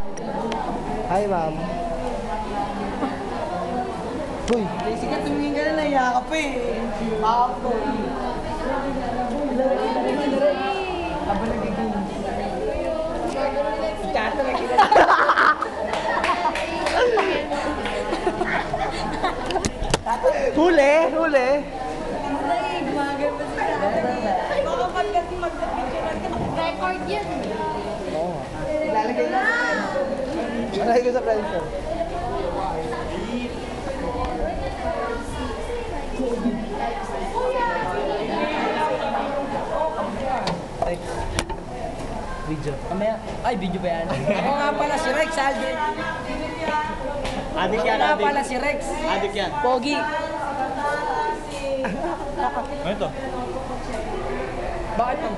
Hi, ma'am. Uy! Sige, tumingin ka na, naiyak ka pa eh. Ako. Aba nagiging. Chato na kita. Huli! Huli! Baka pag kasi mag-picture Record yun. Oo. ilalagay na. Malay ko sa friends ko. Video. Mamaya. Ay, video ba yan? Ako nga pala si Rex, Alden. Adik Ako yan, nga adik. pala si Rex. Adik yan. Pogi. Ano ito? Bakit to?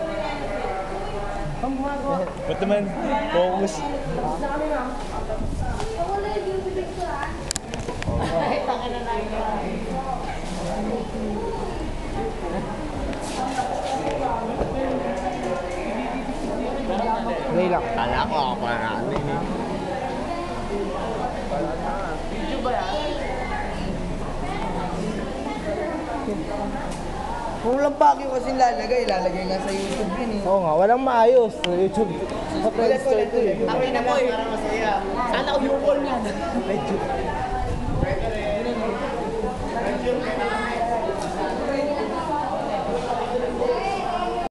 Ang gumagawa. Ba't naman? Focus. Ngayon lang. Kala ko ako pa na ano eh. Video ba yan? Kung lang Baguio kasi lalagay nga sa YouTube yun eh. Oo nga, walang maayos sa YouTube. Sa friends ko ito eh. Akin na mo eh. Sana ko yung call niyan.